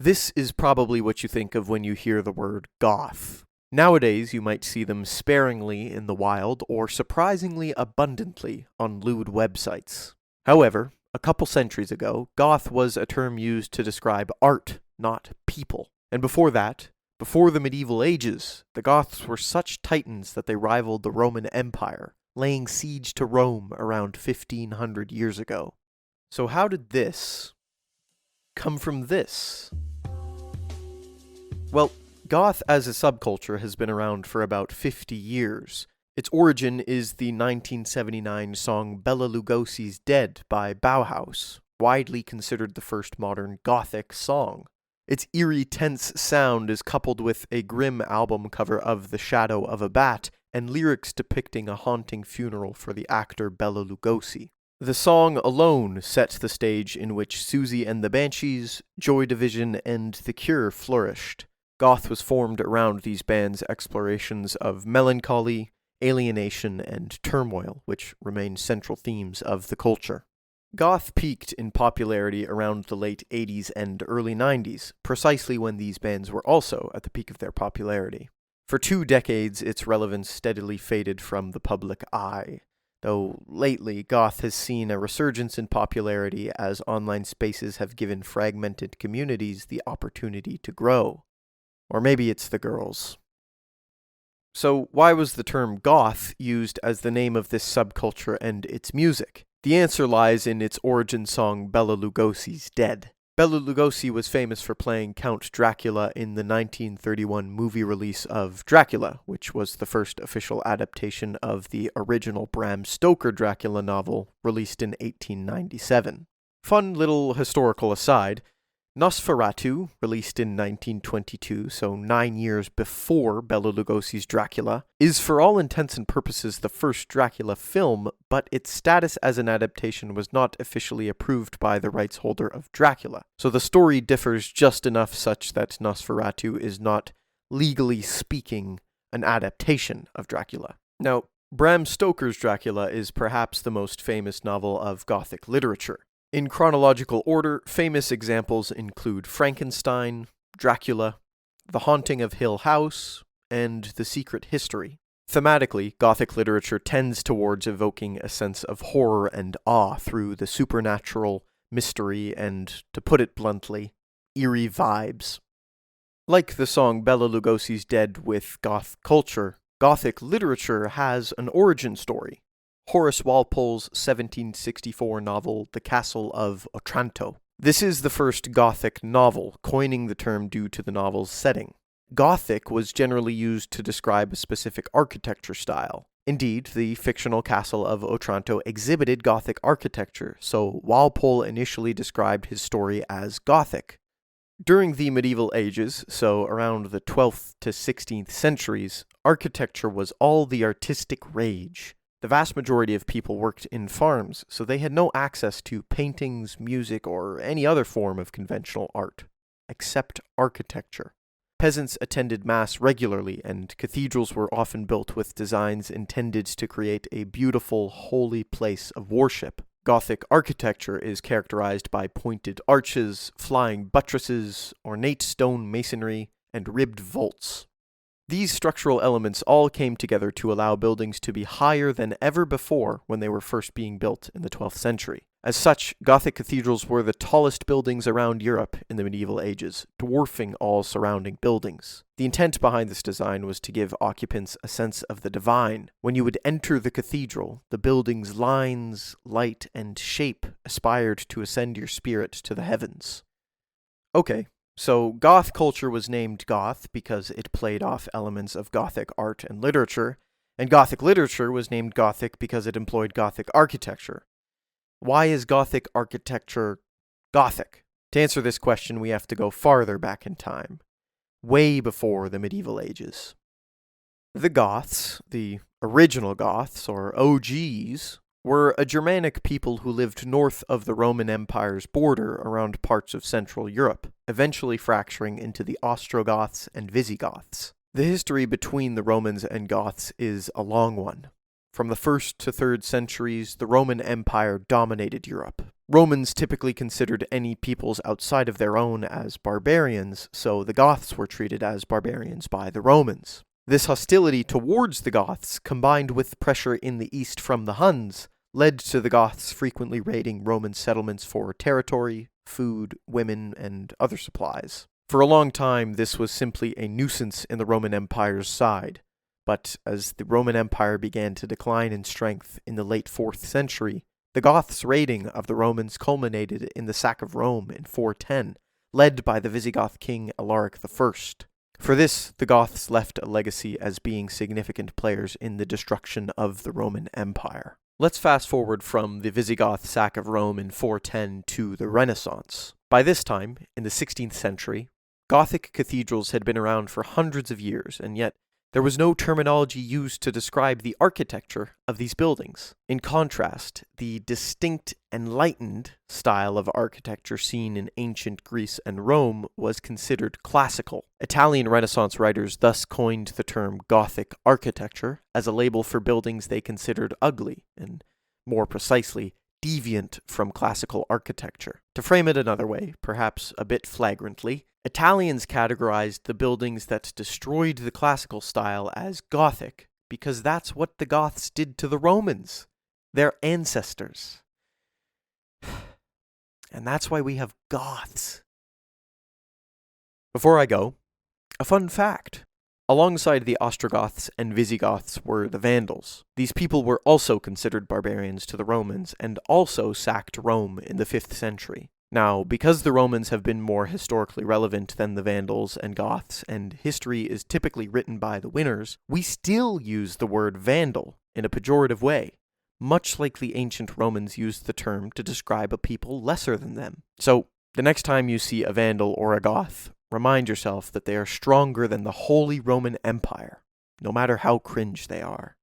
This is probably what you think of when you hear the word Goth. Nowadays, you might see them sparingly in the wild or surprisingly abundantly on lewd websites. However, a couple centuries ago, Goth was a term used to describe art, not people. And before that, before the medieval ages, the Goths were such titans that they rivaled the Roman Empire, laying siege to Rome around 1500 years ago. So how did this come from this? Well, Goth as a subculture has been around for about 50 years. Its origin is the 1979 song Bela Lugosi's Dead by Bauhaus, widely considered the first modern Gothic song. Its eerie, tense sound is coupled with a grim album cover of The Shadow of a Bat and lyrics depicting a haunting funeral for the actor Bela Lugosi. The song alone sets the stage in which Susie and the Banshees, Joy Division, and The Cure flourished. Goth was formed around these bands' explorations of melancholy, alienation, and turmoil, which remain central themes of the culture. Goth peaked in popularity around the late 80s and early 90s, precisely when these bands were also at the peak of their popularity. For 2 decades, its relevance steadily faded from the public eye, though lately Goth has seen a resurgence in popularity as online spaces have given fragmented communities the opportunity to grow. Or maybe it's the girls. So why was the term Goth used as the name of this subculture and its music? The answer lies in its origin song Bela Lugosi's Dead. Bela Lugosi was famous for playing Count Dracula in the 1931 movie release of Dracula, which was the first official adaptation of the original Bram Stoker Dracula novel released in 1897. Fun little historical aside, Nosferatu, released in 1922, so 9 years before Bela Lugosi's Dracula, is for all intents and purposes the first Dracula film, but its status as an adaptation was not officially approved by the rights holder of Dracula. So the story differs just enough such that Nosferatu is not, legally speaking, an adaptation of Dracula. Now, Bram Stoker's Dracula is perhaps the most famous novel of Gothic literature. In chronological order, famous examples include Frankenstein, Dracula, The Haunting of Hill House, and The Secret History. Thematically, Gothic literature tends towards evoking a sense of horror and awe through the supernatural, mystery, and, to put it bluntly, eerie vibes. Like the song Bela Lugosi's Dead with Goth Culture, Gothic literature has an origin story. Horace Walpole's 1764 novel, The Castle of Otranto. This is the first Gothic novel, coining the term due to the novel's setting. Gothic was generally used to describe a specific architecture style. Indeed, the fictional castle of Otranto exhibited Gothic architecture, so Walpole initially described his story as Gothic. During the medieval ages, so around the 12th to 16th centuries, architecture was all the artistic rage. The vast majority of people worked in farms, so they had no access to paintings, music, or any other form of conventional art, except architecture. Peasants attended mass regularly, and cathedrals were often built with designs intended to create a beautiful, holy place of worship. Gothic architecture is characterized by pointed arches, flying buttresses, ornate stone masonry, and ribbed vaults. These structural elements all came together to allow buildings to be higher than ever before when they were first being built in the 12th century. As such, Gothic cathedrals were the tallest buildings around Europe in the medieval ages, dwarfing all surrounding buildings. The intent behind this design was to give occupants a sense of the divine. When you would enter the cathedral, the building's lines, light, and shape aspired to ascend your spirit to the heavens. Okay. So, Goth culture was named Goth because it played off elements of Gothic art and literature, and Gothic literature was named Gothic because it employed Gothic architecture. Why is Gothic architecture Gothic? To answer this question, we have to go farther back in time, way before the medieval ages. The Goths, the original Goths, or OGs, were a Germanic people who lived north of the Roman Empire's border around parts of Central Europe, eventually fracturing into the Ostrogoths and Visigoths. The history between the Romans and Goths is a long one. From the 1st to 3rd centuries, the Roman Empire dominated Europe. Romans typically considered any peoples outside of their own as barbarians, so the Goths were treated as barbarians by the Romans. This hostility towards the Goths, combined with pressure in the east from the Huns, led to the Goths frequently raiding Roman settlements for territory, food, women, and other supplies. For a long time, this was simply a nuisance in the Roman Empire's side, but as the Roman Empire began to decline in strength in the late 4th century, the Goths' raiding of the Romans culminated in the sack of Rome in 410, led by the Visigoth king Alaric I. For this, the Goths left a legacy as being significant players in the destruction of the Roman Empire. Let's fast forward from the Visigoth sack of Rome in 410 to the Renaissance. By this time, in the 16th century, Gothic cathedrals had been around for hundreds of years, and yet there was no terminology used to describe the architecture of these buildings. In contrast, the distinct, enlightened style of architecture seen in ancient Greece and Rome was considered classical. Italian Renaissance writers thus coined the term Gothic Architecture as a label for buildings they considered ugly, and more precisely, deviant from classical architecture. To frame it another way, perhaps a bit flagrantly, Italians categorized the buildings that destroyed the classical style as Gothic, because that's what the Goths did to the Romans, their ancestors. And that's why we have Goths. Before I go, a fun fact. Alongside the Ostrogoths and Visigoths were the Vandals. These people were also considered barbarians to the Romans, and also sacked Rome in the 5th century. Now, because the Romans have been more historically relevant than the Vandals and Goths, and history is typically written by the winners, we still use the word Vandal in a pejorative way, much like the ancient Romans used the term to describe a people lesser than them. So, the next time you see a Vandal or a Goth, remind yourself that they are stronger than the Holy Roman Empire, no matter how cringe they are.